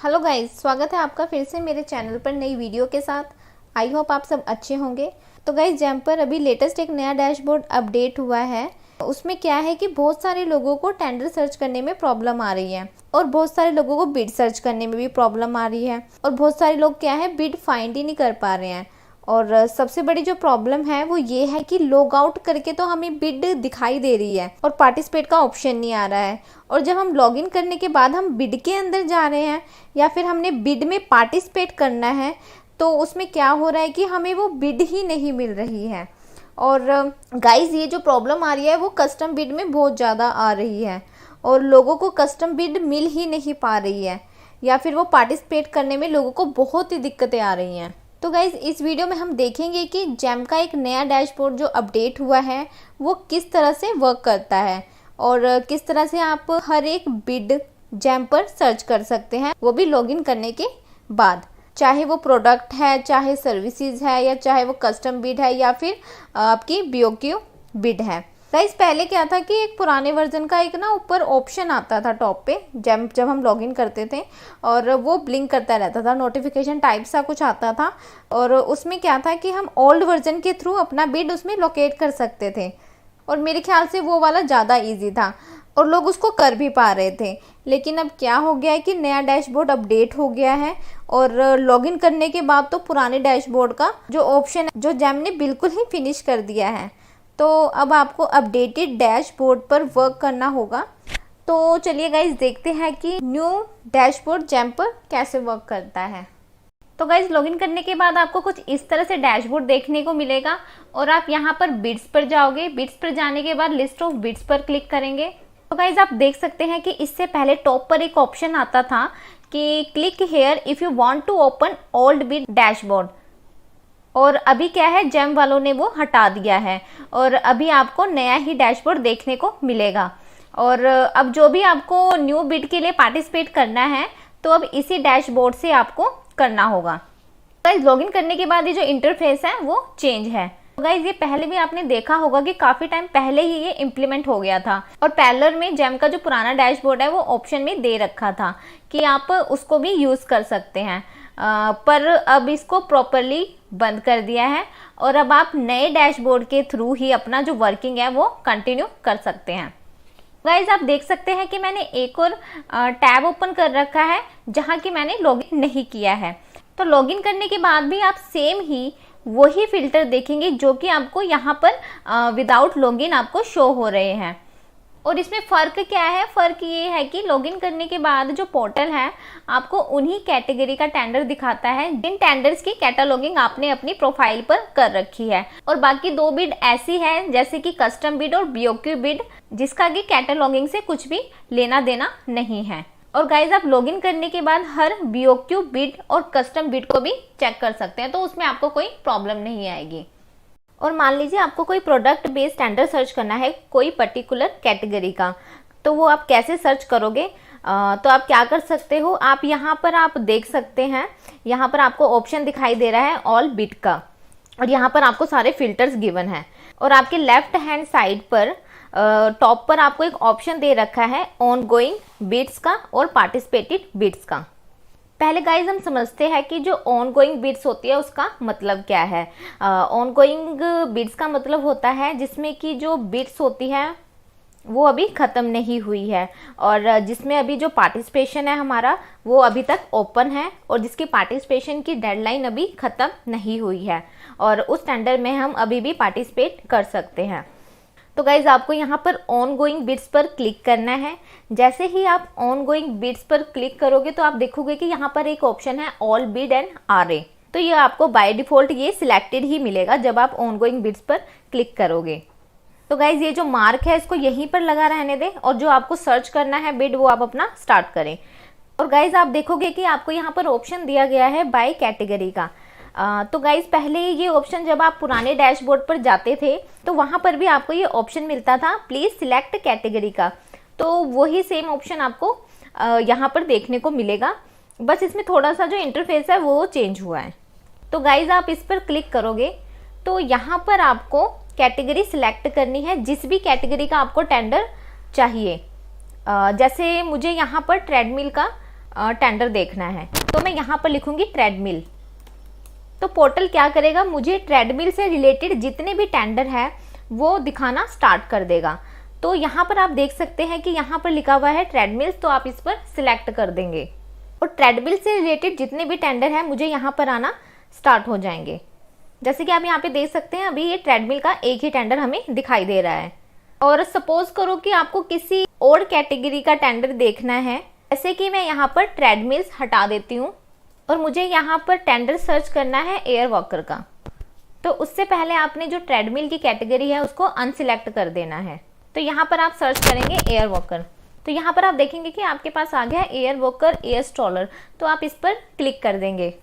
Hello guys, स्वागत है आपका फिर से मेरे चैनल पर नई वीडियो के साथ। आई होप आप सब अच्छे होंगे। तो गाइस, जैम पर अभी लेटेस्ट एक नया डैशबोर्ड अपडेट हुआ है। उसमें क्या है कि बहुत सारे लोगों को टेंडर सर्च करने में प्रॉब्लम आ रही है और बहुत सारे लोगों को बिड सर्च करने में भी प्रॉब्लम आ रही है और बहुत सारे लोग क्या है बिड फाइंड ही नहीं कर पा रहे हैं। और सबसे बड़ी जो प्रॉब्लम है वो ये है कि लॉग आउट करके तो हमें बिड दिखाई दे रही है और पार्टिसिपेट का ऑप्शन नहीं आ रहा है। और जब हम लॉगिन करने के बाद हम बिड के अंदर जा रहे हैं या फिर हमने बिड में पार्टिसिपेट करना है तो उसमें क्या हो रहा है कि हमें वो बिड ही नहीं मिल रही है। और गाइस, ये जो प्रॉब्लम आ रही है वो कस्टम बिड में बहुत ज़्यादा आ रही है और लोगों को कस्टम बिड मिल ही नहीं पा रही है या फिर वो पार्टिसिपेट करने में लोगों को बहुत ही दिक्कतें आ रही हैं। तो गाइज़, इस वीडियो में हम देखेंगे कि जैम का एक नया डैशबोर्ड जो अपडेट हुआ है वो किस तरह से वर्क करता है और किस तरह से आप हर एक बिड जैम पर सर्च कर सकते हैं, वो भी लॉगिन करने के बाद। चाहे वो प्रोडक्ट है, चाहे सर्विसेज है, या चाहे वो कस्टम बिड है या फिर आपकी बीओक्यू बिड है। गाइस, पहले क्या था कि एक पुराने वर्जन का एक ना ऊपर ऑप्शन आता था टॉप पे जब हम लॉगिन करते थे और वो ब्लिंक करता रहता था, नोटिफिकेशन टाइप सा कुछ आता था। और उसमें क्या था कि हम ओल्ड वर्जन के थ्रू अपना बिड उसमें लोकेट कर सकते थे और मेरे ख्याल से वो वाला ज़्यादा ईजी था और लोग उसको कर भी पा रहे थे। लेकिन अब क्या हो गया है कि नया डैशबोर्ड अपडेट हो गया है और लॉगिन करने के बाद तो पुराने डैशबोर्ड का जो ऑप्शन है जो जैम ने बिल्कुल ही फिनिश कर दिया है। तो अब आपको अपडेटेड डैशबोर्ड पर वर्क करना होगा। तो चलिए गाइज, देखते हैं कि न्यू डैशबोर्ड जैम पर कैसे वर्क करता है। तो गाइज, लॉगिन करने के बाद आपको कुछ इस तरह से डैशबोर्ड देखने को मिलेगा और आप यहाँ पर बिड्स पर जाओगे। बिड्स पर जाने के बाद लिस्ट ऑफ बिड्स पर क्लिक करेंगे। तो गाइज, आप देख सकते हैं कि इससे पहले टॉप पर एक ऑप्शन आता था कि click here if you want to open old bid dashboard, और अभी क्या है जैम वालों ने वो हटा दिया है और अभी आपको नया ही डैशबोर्ड देखने को मिलेगा। और अब जो भी आपको न्यू बिड के लिए पार्टिसिपेट करना है तो अब इसी डैशबोर्ड से आपको करना होगा। गाइस, लॉगिन करने के बाद ये जो इंटरफेस है वो चेंज है। गाइस, ये पहले भी आपने देखा होगा कि काफी टाइम पहले ही ये इम्प्लीमेंट हो गया था और पैरेलल में जैम का जो पुराना डैशबोर्ड है वो ऑप्शन में दे रखा था कि आप उसको भी यूज कर सकते हैं। पर अब इसको प्रॉपरली बंद कर दिया है और अब आप नए डैशबोर्ड के थ्रू ही अपना जो वर्किंग है वो कंटिन्यू कर सकते हैं। गाइज, आप देख सकते हैं कि मैंने एक और टैब ओपन कर रखा है जहां कि मैंने लॉगिन नहीं किया है। तो लॉगिन करने के बाद भी आप सेम ही वही फिल्टर देखेंगे जो कि आपको यहाँ पर विदाउट लॉगिन आपको शो हो रहे हैं। और इसमें फ़र्क क्या है? फ़र्क ये है कि लॉगिन करने के बाद जो पोर्टल है आपको उन्हीं कैटेगरी का टेंडर दिखाता है जिन टेंडर्स की कैटलॉगिंग आपने अपनी प्रोफाइल पर कर रखी है। और बाकी दो बिड ऐसी है जैसे कि कस्टम बिड और बीओक्यू बिड जिसका कि कैटलॉगिंग से कुछ भी लेना देना नहीं है। और गाइज, आप लॉगिन करने के बाद हर बीओक्यू बिड और कस्टम बिड को भी चेक कर सकते हैं, तो उसमें आपको कोई प्रॉब्लम नहीं आएगी। और मान लीजिए आपको कोई प्रोडक्ट बेस्ड टेंडर सर्च करना है कोई पर्टिकुलर कैटेगरी का, तो वो आप कैसे सर्च करोगे? तो आप क्या कर सकते हो, आप यहाँ पर आप देख सकते हैं, यहाँ पर आपको ऑप्शन दिखाई दे रहा है ऑल बिड का और यहाँ पर आपको सारे फिल्टर्स गिवन है। और आपके लेफ्ट हैंड साइड पर टॉप पर आपको एक ऑप्शन दे रखा है ऑन गोइंग बिड्स का और पार्टिसिपेटेड बिड्स का। पहले गाइज, हम समझते हैं कि जो ऑन गोइंग बिड्स होती है उसका मतलब क्या है। ऑन गोइंग बिड्स का मतलब होता है जिसमें कि जो बिड्स होती है वो अभी ख़त्म नहीं हुई है और जिसमें अभी जो पार्टिसिपेशन है हमारा वो अभी तक ओपन है और जिसकी पार्टिसिपेशन की डेडलाइन अभी ख़त्म नहीं हुई है और उस टेंडर में हम अभी भी पार्टिसिपेट कर सकते हैं। तो गाइज, आपको यहाँ पर ऑन गोइंग बिड्स पर क्लिक करना है। जैसे ही आप ऑन गोइंग बिड्स पर क्लिक करोगे तो आप देखोगे कि यहाँ पर एक ऑप्शन है ऑल बिड एंड आरए। तो ये आपको बाय डिफॉल्ट ये सिलेक्टेड ही मिलेगा जब आप ऑन गोइंग बिड्स पर क्लिक करोगे। तो गाइज, ये जो मार्क है इसको यहीं पर लगा रहने दें और जो आपको सर्च करना है बिड वो आप अपना स्टार्ट करें। और गाइज, आप देखोगे कि आपको यहाँ पर ऑप्शन दिया गया है बाय कैटेगरी का। तो गाइज, पहले ये ऑप्शन जब आप पुराने डैशबोर्ड पर जाते थे तो वहाँ पर भी आपको ये ऑप्शन मिलता था प्लीज सिलेक्ट कैटेगरी का, तो वही सेम ऑप्शन आपको यहाँ पर देखने को मिलेगा, बस इसमें थोड़ा सा जो इंटरफेस है वो चेंज हुआ है। तो गाइज, आप इस पर क्लिक करोगे तो यहाँ पर आपको कैटेगरी सिलेक्ट करनी है जिस भी कैटेगरी का आपको टेंडर चाहिए। जैसे मुझे यहाँ पर ट्रेडमिल का टेंडर देखना है, तो मैं यहाँ पर लिखूंगी ट्रेडमिल। तो पोर्टल क्या करेगा, मुझे ट्रेडमिल से रिलेटेड जितने भी टेंडर है वो दिखाना स्टार्ट कर देगा। तो यहाँ पर आप देख सकते हैं कि यहाँ पर लिखा हुआ है ट्रेडमिल्स, तो आप इस पर सिलेक्ट कर देंगे और ट्रेडमिल से रिलेटेड जितने भी टेंडर है मुझे यहाँ पर आना स्टार्ट हो जाएंगे। जैसे कि आप यहाँ पे देख सकते हैं, अभी ये ट्रेडमिल का एक ही टेंडर हमें दिखाई दे रहा है। और सपोज करो कि आपको किसी और कैटेगरी का टेंडर देखना है, जैसे कि मैं यहाँ पर ट्रेडमिल्स हटा देती हूँ और मुझे यहाँ पर टेंडर सर्च करना है एयर वॉकर का। तो उससे पहले आपने जो ट्रेडमिल की कैटेगरी है उसको अनसिलेक्ट कर देना है। तो यहाँ पर आप सर्च करेंगे एयर वॉकर, तो यहाँ पर आप देखेंगे कि आपके पास आ गया एयर वॉकर एयर स्ट्रॉलर। तो आप इस पर क्लिक कर देंगे।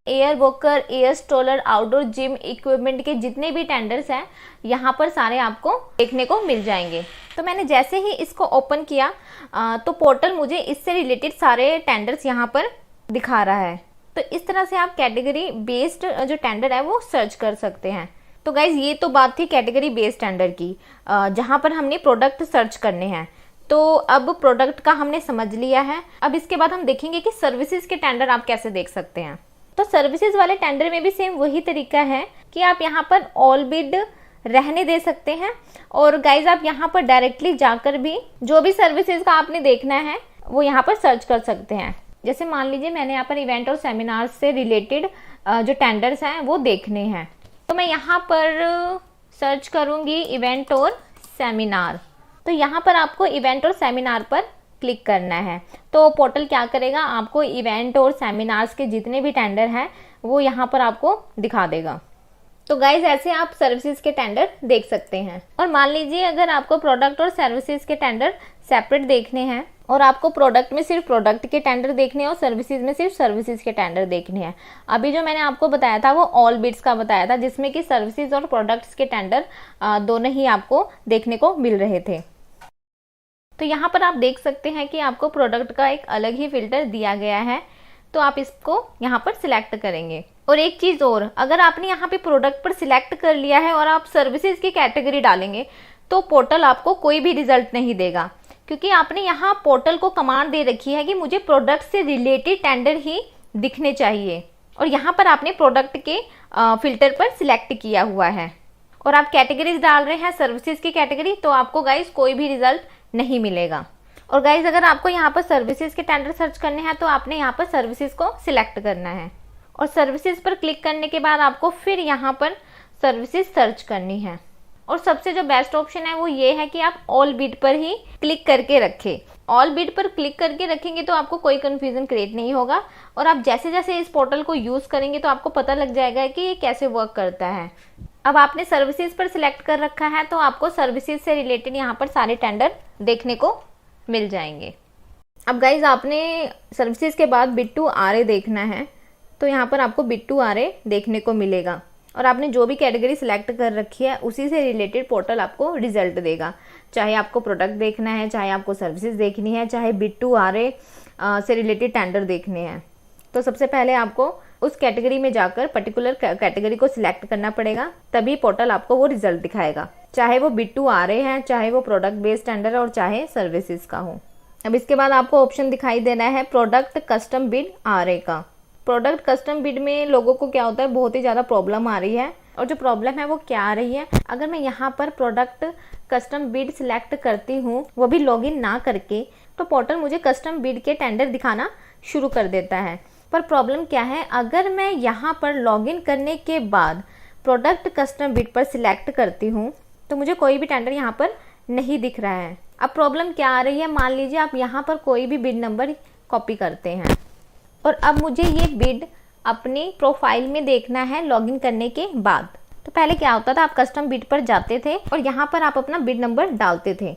Air walker air stroller outdoor gym equipment के जितने भी टेंडर्स हैं यहाँ पर सारे आपको देखने को मिल जाएंगे। तो मैंने जैसे ही इसको ओपन किया तो पोर्टल मुझे इससे रिलेटेड सारे टेंडर्स यहाँ पर दिखा रहा है। तो इस तरह से आप कैटेगरी बेस्ड जो टेंडर है वो सर्च कर सकते हैं। तो गाइज ये तो बात थी कैटेगरी बेस्ड टेंडर की, जहाँ पर हमने प्रोडक्ट सर्च करने हैं। तो अब प्रोडक्ट का हमने समझ लिया है। अब इसके बाद हम देखेंगे कि सर्विसेज के टेंडर आप कैसे देख सकते हैं। तो सर्विसेज वाले टेंडर में भी सेम वही तरीका है कि आप यहाँ पर ऑल बिड रहने दे सकते हैं और गाइज आप यहाँ पर डायरेक्टली जाकर भी जो भी सर्विसेज का आपने देखना है वो यहाँ पर सर्च कर सकते हैं। जैसे मान लीजिए मैंने यहाँ पर इवेंट और सेमिनार से रिलेटेड जो टेंडर्स हैं वो देखने हैं, तो मैं यहाँ पर सर्च करूँगी इवेंट और सेमिनार। तो यहाँ पर आपको इवेंट और सेमिनार पर क्लिक करना है। तो पोर्टल क्या करेगा, आपको इवेंट और सेमिनार्स के जितने भी टेंडर हैं वो यहाँ पर आपको दिखा देगा। तो गाइज ऐसे आप सर्विसेज के टेंडर देख सकते हैं। और मान लीजिए अगर आपको प्रोडक्ट और सर्विसेज के टेंडर सेपरेट देखने हैं और आपको प्रोडक्ट में सिर्फ प्रोडक्ट के टेंडर देखने हैं और सर्विसेज में सिर्फ सर्विसेज के टेंडर देखने हैं। अभी जो मैंने आपको बताया था वो ऑल बिड्स का बताया था, जिसमें कि सर्विसेज और प्रोडक्ट्स के टेंडर दोनों ही आपको देखने को मिल रहे थे। तो यहाँ पर आप देख सकते हैं कि आपको प्रोडक्ट का एक अलग ही फिल्टर दिया गया है, तो आप इसको यहाँ पर सिलेक्ट करेंगे। और एक चीज़ और, अगर आपने यहाँ पे प्रोडक्ट पर सिलेक्ट कर लिया है और आप सर्विसेज की कैटेगरी डालेंगे तो पोर्टल आपको कोई भी रिजल्ट नहीं देगा, क्योंकि आपने यहाँ पोर्टल को कमांड दे रखी है कि मुझे प्रोडक्ट से रिलेटेड टेंडर ही दिखने चाहिए। और यहाँ पर आपने प्रोडक्ट के फिल्टर पर सिलेक्ट किया हुआ है और आप कैटेगरीज डाल रहे हैं सर्विसेज की कैटेगरी, तो आपको गाइज कोई भी रिजल्ट नहीं मिलेगा। और गाइज अगर आपको यहाँ पर सर्विसेज के टेंडर सर्च करने हैं तो आपने यहाँ पर सर्विसेज को सिलेक्ट करना है और सर्विसेज पर क्लिक करने के बाद आपको फिर यहाँ पर सर्विसेज सर्च करनी है। और सबसे जो बेस्ट ऑप्शन है वो ये है कि आप ऑल बिड पर ही क्लिक करके रखें। ऑल बिड पर क्लिक करके रखेंगे तो आपको कोई कंफ्यूजन क्रिएट नहीं होगा और आप जैसे जैसे इस पोर्टल को यूज करेंगे तो आपको पता लग जाएगा कि ये कैसे वर्क करता है। अब आपने सर्विसेज पर सिलेक्ट कर रखा है तो आपको सर्विसेज से रिलेटेड यहाँ पर सारे टेंडर देखने को मिल जाएंगे। अब गाइज आपने सर्विसेज के बाद बिड टू आरए देखना है, तो यहाँ पर आपको बिड टू आरए देखने को मिलेगा और आपने जो भी कैटेगरी सिलेक्ट कर रखी है उसी से रिलेटेड पोर्टल आपको रिजल्ट देगा। चाहे आपको प्रोडक्ट देखना है, चाहे आपको सर्विसेज देखनी है, चाहे बिड टू आरए से रिलेटेड टेंडर देखने हैं। तो सबसे पहले आपको उस कैटेगरी में जाकर पर्टिकुलर कैटेगरी को सिलेक्ट करना पड़ेगा, तभी पोर्टल आपको वो रिजल्ट दिखाएगा, चाहे वो बिड टू आरए है, चाहे वो प्रोडक्ट बेस्ड टेंडर और चाहे सर्विसेज का हो। अब इसके बाद आपको ऑप्शन दिखाई देना है प्रोडक्ट कस्टम बिड आरए का। प्रोडक्ट कस्टम बिड में लोगों को क्या होता है, बहुत ही ज़्यादा प्रॉब्लम आ रही है। और जो प्रॉब्लम है वो क्या आ रही है, अगर मैं यहाँ पर प्रोडक्ट कस्टम बिड सिलेक्ट करती हूँ वो भी लॉगिन ना करके, तो पोर्टल मुझे कस्टम बिड के टेंडर दिखाना शुरू कर देता है। पर प्रॉब्लम क्या है, अगर मैं यहाँ पर लॉगिन करने के बाद प्रोडक्ट कस्टम बिड पर सिलेक्ट करती हूँ तो मुझे कोई भी टेंडर यहाँ पर नहीं दिख रहा है। अब प्रॉब्लम क्या आ रही है, मान लीजिए आप यहाँ पर कोई भी बिड नंबर कॉपी करते हैं और अब मुझे ये बिड अपनी प्रोफाइल में देखना है लॉगिन करने के बाद। तो पहले क्या होता था, आप कस्टम बिड पर जाते थे और यहाँ पर आप अपना बिड नंबर डालते थे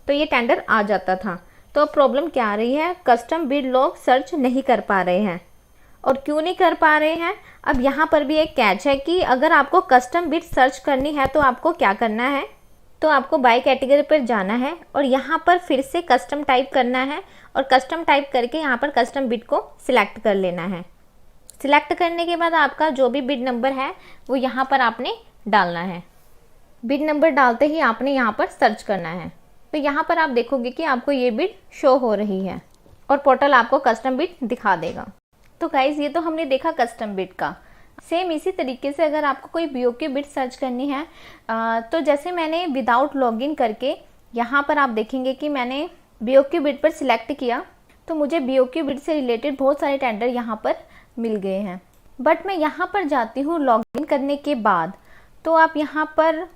तो ये टेंडर आ जाता था। तो प्रॉब्लम क्या आ रही है, कस्टम बिड लोग सर्च नहीं कर पा रहे हैं। और क्यों नहीं कर पा रहे हैं, अब यहाँ पर भी एक कैच है कि अगर आपको कस्टम बिड सर्च करनी है तो आपको क्या करना है, तो आपको बाय कैटेगरी पर जाना है और यहाँ पर फिर से कस्टम टाइप करना है और कस्टम टाइप करके यहाँ पर कस्टम बिड को सिलेक्ट कर लेना है। सिलेक्ट करने के बाद आपका जो भी बिड नंबर है वो यहाँ पर आपने डालना है। बिड नंबर डालते ही आपने यहाँ पर सर्च करना है। तो यहाँ पर आप देखोगे कि आपको ये बिड शो हो रही है। और पोर्टल आपको कस्टम बिड दिखा देगा। तो गाइज ये तो हमने देखा कस्टम बिड का। सेम इसी तरीके से अगर आपको कोई BOQ बिड सर्च करनी है तो जैसे मैंने विदाउट लॉगिन करके यहाँ पर आप देखेंगे कि मैंने BOQ बिड पर सिलेक्ट किया तो मुझे BOQ बिड से रिलेटेड बहुत सारे टेंडर यहाँ पर मिल गए हैं। बट मैं यहाँ पर जाती हूँ लॉगिन करने के बाद, तो आप यहाँ पर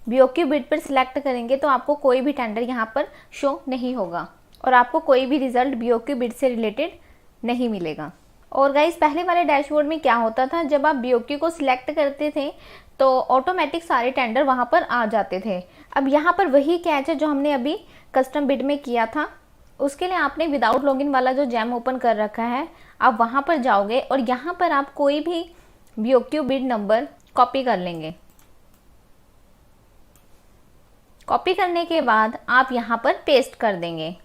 BOQ बिड पर सिलेक्ट करेंगे तो आपको कोई भी टेंडर यहाँ पर शो नहीं होगा और आपको कोई भी रिजल्ट BOQ बिड से रिलेटेड नहीं मिलेगा। और गाइस पहले वाले डैशबोर्ड में क्या होता था, जब आप BOQ को सिलेक्ट करते थे तो ऑटोमेटिक सारे टेंडर वहाँ पर आ जाते थे। अब यहाँ पर वही कैच है जो हमने अभी कस्टम बिड में किया था। उसके लिए आपने विदाउट लॉगिन वाला जो जैम ओपन कर रखा है, आप वहाँ पर जाओगे और यहाँ पर आप कोई भी BOQ बिड नंबर कॉपी कर लेंगे। कॉपी करने के बाद आप यहाँ पर पेस्ट कर देंगे।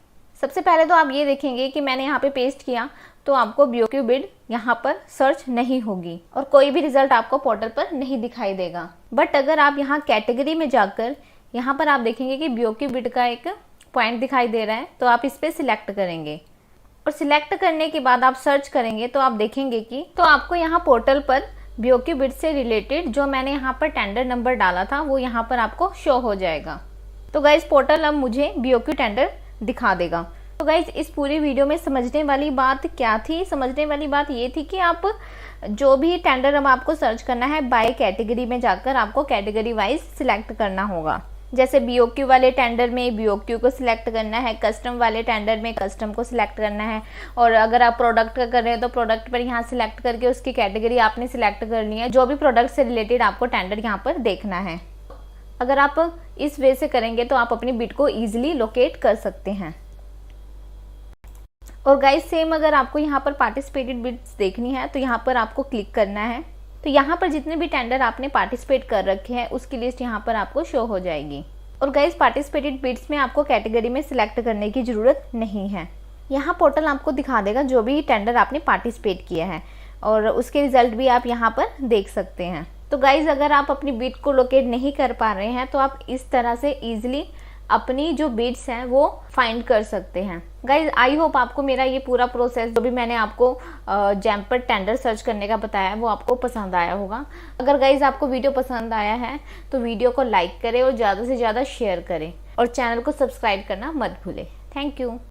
सबसे पहले तो आप ये देखेंगे कि मैंने यहाँ पे पेस्ट किया तो आपको BOQ बिड यहाँ पर सर्च नहीं होगी और कोई भी रिजल्ट आपको पोर्टल पर नहीं दिखाई देगा। बट अगर आप यहाँ कैटेगरी में जाकर यहाँ पर आप देखेंगे कि BOQ बिड का एक पॉइंट दिखाई दे रहा है, तो आप इस पर सिलेक्ट करेंगे और सिलेक्ट करने के बाद आप सर्च करेंगे तो आप देखेंगे कि तो आपको यहाँ पोर्टल पर BOQ बिड से रिलेटेड जो मैंने यहाँ पर टेंडर नंबर डाला था वो यहाँ पर आपको शो हो जाएगा। तो गाइज पोर्टल अब मुझे BOQ टेंडर दिखा देगा। तो गाइज इस पूरी वीडियो में समझने वाली बात क्या थी? समझने वाली बात ये थी कि आप जो भी टेंडर अब आपको सर्च करना है बाय कैटेगरी में जाकर आपको कैटेगरी वाइज सिलेक्ट करना होगा। जैसे BOQ वाले टेंडर में BOQ को सिलेक्ट करना है, कस्टम वाले टेंडर में कस्टम को सिलेक्ट करना है, और अगर आप प्रोडक्ट का कर रहे हैं तो प्रोडक्ट पर यहाँ सिलेक्ट करके उसकी कैटेगरी आपने सिलेक्ट करनी है। जो भी प्रोडक्ट से रिलेटेड आपको टेंडर यहाँ पर देखना है, अगर आप इस वे से करेंगे तो आप अपनी बिड को ईजिली लोकेट कर सकते हैं। और गाइस सेम अगर आपको यहाँ पर पार्टिसिपेटेड बिड्स देखनी है तो यहाँ पर आपको क्लिक करना है। तो यहाँ पर जितने भी टेंडर आपने पार्टिसिपेट कर रखे हैं उसकी लिस्ट यहाँ पर आपको शो हो जाएगी। और गाइस पार्टिसिपेटेड बिड्स में आपको कैटेगरी में सिलेक्ट करने की ज़रूरत नहीं है। यहाँ पोर्टल आपको दिखा देगा जो भी टेंडर आपने पार्टिसिपेट किया है और उसके रिजल्ट भी आप यहाँ पर देख सकते हैं। तो गाइज अगर आप अपनी बिड को लोकेट नहीं कर पा रहे हैं तो आप इस तरह से ईजिली अपनी जो बिड्स हैं वो फाइंड कर सकते हैं। गाइज आई होप आपको मेरा ये पूरा प्रोसेस जो भी मैंने आपको जैम पर टेंडर सर्च करने का बताया वो आपको पसंद आया होगा। अगर गाइज आपको वीडियो पसंद आया है तो वीडियो को लाइक करें और ज़्यादा से ज़्यादा शेयर करें और चैनल को सब्सक्राइब करना मत भूलें। Thank you.